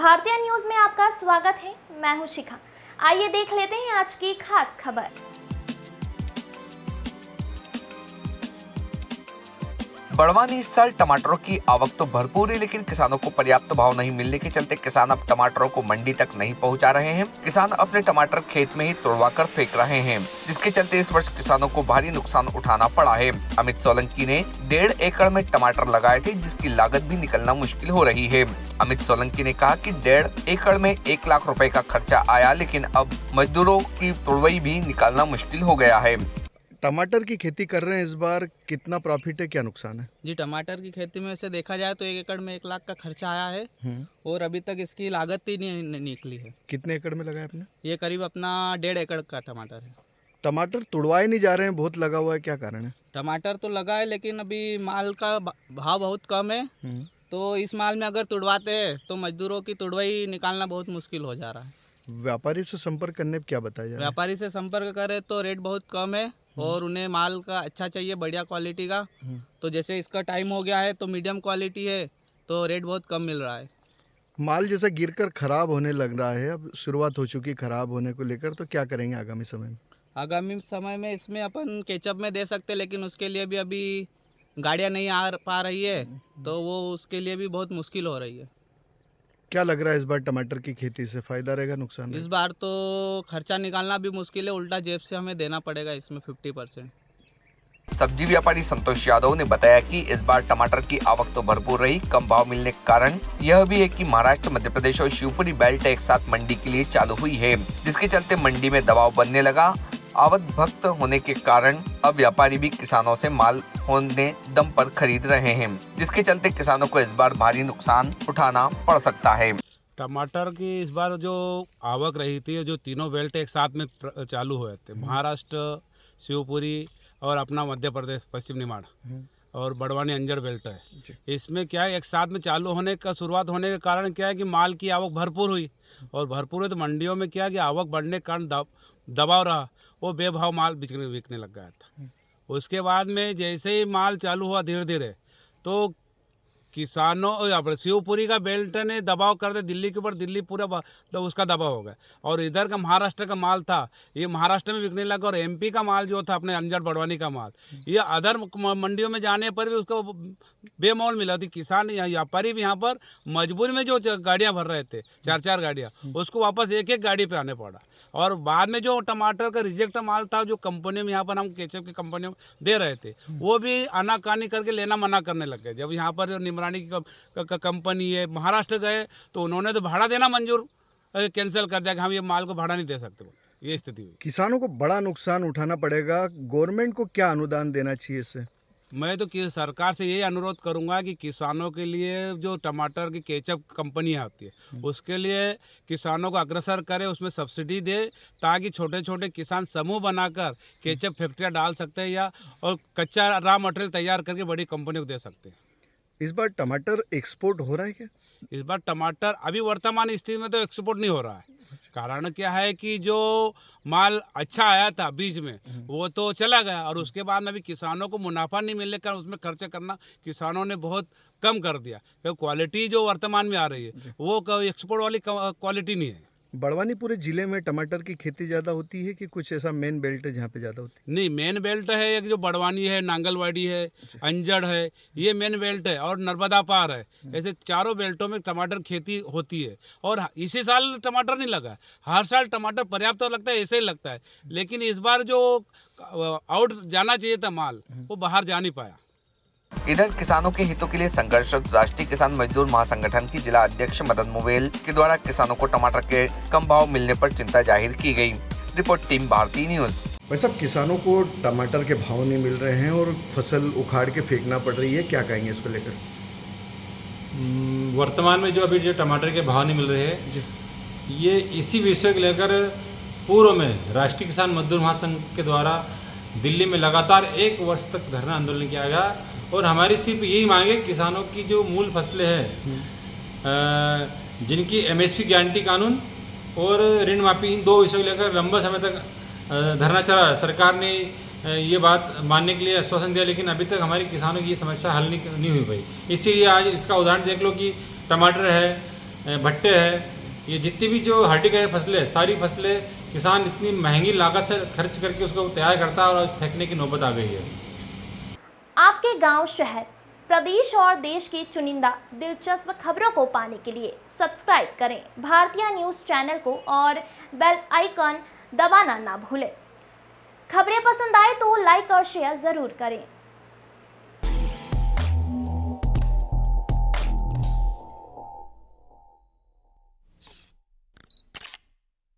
भारतीय न्यूज में आपका स्वागत है। मैं हूं शिखा। आइए देख लेते हैं आज की खास खबर। बड़वानी इस साल टमाटरों की आवक तो भरपूर है, लेकिन किसानों को पर्याप्त भाव नहीं मिलने के चलते किसान अब टमाटरों को मंडी तक नहीं पहुंचा रहे हैं। किसान अपने टमाटर खेत में ही तोड़वा कर फेंक रहे हैं, जिसके चलते इस वर्ष किसानों को भारी नुकसान उठाना पड़ा है। अमित सोलंकी ने 1.5 एकड़ में टमाटर लगाए थे, जिसकी लागत भी निकलना मुश्किल हो रही है। अमित सोलंकी ने कहा कि 1.5 एकड़ में 1 लाख रुपए का खर्चा आया, लेकिन अब मजदूरों की तुड़वाई भी निकालना मुश्किल हो गया है। टमाटर की खेती कर रहे हैं, इस बार कितना प्रॉफिट है, क्या नुकसान है? जी, टमाटर की खेती में से देखा जाए तो 1 एकड़ में 1 लाख का खर्चा आया है और अभी तक इसकी लागत ही नहीं निकली है। कितने एकड़ में लगाया आपने? ये करीब अपना 1.5 एकड़ का टमाटर है। टमाटर तुड़वाए नहीं जा रहे हैं, बहुत लगा हुआ है, क्या कारण है? टमाटर तो लगा है, लेकिन अभी माल का भाव बहुत कम है, तो इस माल में अगर तुड़वाते हैं तो मजदूरों की तुड़वाई निकालना बहुत मुश्किल हो जा रहा है। व्यापारी से संपर्क करने पे क्या बताया जा रहा है? व्यापारी से संपर्क करें तो रेट बहुत कम है और उन्हें माल का अच्छा चाहिए, बढ़िया क्वालिटी का। तो जैसे इसका टाइम हो गया है तो मीडियम क्वालिटी है, तो रेट बहुत कम मिल रहा है। माल जैसा गिरकर खराब होने लग रहा है, अब शुरुआत हो चुकी खराब होने को लेकर, तो क्या करेंगे आगामी समय में? आगामी समय में इसमें अपन केचप में दे सकते, लेकिन उसके लिए भी अभी गाड़ियाँ नहीं आ पा रही है, तो वो उसके लिए भी बहुत मुश्किल हो रही है। क्या लग रहा है इस बार टमाटर की खेती से फायदा रहेगा, नुकसान इस रहेगा? बार तो खर्चा निकालना भी मुश्किल है, उल्टा जेब से हमें देना पड़ेगा इसमें 50%। सब्जी व्यापारी संतोष यादव ने बताया कि इस बार टमाटर की आवक तो भरपूर रही, कम भाव मिलने के कारण यह भी है कि महाराष्ट्र, मध्य प्रदेश और शिवपुरी बेल्ट एक साथ मंडी के लिए चालू हुई है, जिसके चलते मंडी में दबाव बनने लगा। आवक भक्त होने के कारण अब व्यापारी भी किसानों से माल होने दम पर खरीद रहे हैं, जिसके चलते किसानों को इस बार भारी नुकसान उठाना पड़ सकता है। टमाटर की इस बार जो आवक रही थी, जो तीनों बेल्ट एक साथ में चालू हुए थे, महाराष्ट्र, शिवपुरी और अपना मध्य प्रदेश पश्चिम निमाड़ और बड़वानी अंजड़ बेल्ट है। इसमें क्या है, एक साथ में चालू होने का शुरुआत होने के कारण क्या है कि माल की आवक भरपूर हुई और भरपूर है, तो मंडियों में क्या है कि आवक बढ़ने के कारण दबाव रहा, वो बेभाव माल बिकने लग गया था। उसके बाद में जैसे ही माल चालू हुआ धीरे धीरे, तो किसानों शिवपुरी का बेल्ट ने दबाव कर दे दिल्ली के ऊपर, दिल्ली पूरा तो उसका दबाव हो गया और इधर का महाराष्ट्र का माल था, ये महाराष्ट्र में बिकने लगा और एमपी का माल जो था अपने अंजड़ बड़वानी का माल, ये अदर मंडियों में जाने पर भी उसको बेमोल मिला थी। किसान व्यापारी भी यहाँ पर मजबूरी में जो गाड़ियाँ भर रहे थे, 4-4 गाड़ियाँ, उसको वापस एक गाड़ी पर आने पड़ा और बाद में जो टमाटर का रिजेक्ट माल था, जो कंपनी में यहाँ पर हम केचप की कंपनी में दे रहे थे, वो भी आनाकानी करके लेना मना करने लग गए। जब यहाँ पर जो निमरानी की कंपनी है महाराष्ट्र गए, तो उन्होंने तो भाड़ा देना मंजूर कैंसिल कर दिया कि हम ये माल को भाड़ा नहीं दे सकते। ये स्थिति हुई। किसानों को बड़ा नुकसान उठाना पड़ेगा, गवर्नमेंट को क्या अनुदान देना चाहिए इससे? मैं तो सरकार से यही अनुरोध करूंगा कि किसानों के लिए जो टमाटर की केचप कंपनियां आती है, उसके लिए किसानों को अग्रसर करे, उसमें सब्सिडी दे, ताकि छोटे छोटे किसान समूह बनाकर केचप फैक्ट्रियां डाल सकते हैं या और कच्चा रॉ मटेरियल तैयार करके बड़ी कंपनियों को दे सकते हैं। इस बार टमाटर एक्सपोर्ट हो रहा है क्या? इस बार टमाटर अभी वर्तमान स्थिति में तो एक्सपोर्ट नहीं हो रहा है। कारण क्या है कि जो माल अच्छा आया था बीच में, वो तो चला गया और उसके बाद में भी किसानों को मुनाफा नहीं मिलने का उसमें खर्च करना किसानों ने बहुत कम कर दिया, क्योंकि क्वालिटी जो वर्तमान में आ रही है वो एक्सपोर्ट वाली क्वालिटी नहीं है। बड़वानी पूरे जिले में टमाटर की खेती ज़्यादा होती है कि कुछ ऐसा मेन बेल्ट है जहाँ पे ज़्यादा होती है? नहीं, मेन बेल्ट है एक जो बड़वानी है, नांगलवाड़ी है, अंजड़ है, ये मेन बेल्ट है और नर्मदा पार है। ऐसे चारों बेल्टों में टमाटर खेती होती है और इसी साल टमाटर नहीं लगा। हर साल टमाटर पर्याप्त तो लगता है, ऐसे ही लगता है, लेकिन इस बार जो आउट जाना चाहिए था माल, वो बाहर जा नहीं पाया। इधर किसानों के हितों के लिए संघर्षरत राष्ट्रीय किसान मजदूर महासंगठन की जिला अध्यक्ष मदन मोवेल के द्वारा किसानों को टमाटर के कम भाव मिलने पर चिंता जाहिर की गई। रिपोर्ट टीम भारतीय न्यूज। भाई साहब, किसानों को टमाटर के भाव नहीं मिल रहे हैं और फसल उखाड़ के फेंकना पड़ रही है, क्या कहेंगे इसको लेकर? वर्तमान में जो अभी जो टमाटर के भाव नहीं मिल रहे हैं, ये इसी विषय को लेकर पूर्व में राष्ट्रीय किसान मजदूर महासंघ के द्वारा दिल्ली में लगातार 1 वर्ष तक धरना आंदोलन किया गया और हमारी सिर्फ यही मांगे, किसानों की जो मूल फसलें हैं, जिनकी एमएसपी गारंटी कानून और ऋण माफी, इन 2 विषयों को लेकर लंबा समय तक धरना चला। सरकार ने ये बात मानने के लिए आश्वासन दिया, लेकिन अभी तक हमारी किसानों की ये समस्या हल नहीं हुई भाई। इसीलिए आज इसका उदाहरण देख लो कि टमाटर है, भट्टे है, ये जितनी भी जो हर्टिकल्चर फसलें, सारी फसलें किसान इतनी महंगी लागत से खर्च करके उसको तैयार करता है और फेंकने की नौबत आ गई है। आपके गांव, शहर, प्रदेश और देश की चुनिंदा दिलचस्प खबरों को पाने के लिए सब्सक्राइब करें भारतीय न्यूज़ चैनल को और बेल आइकन दबाना ना भूलें। खबरें पसंद आए तो लाइक और शेयर ज़रूर करें।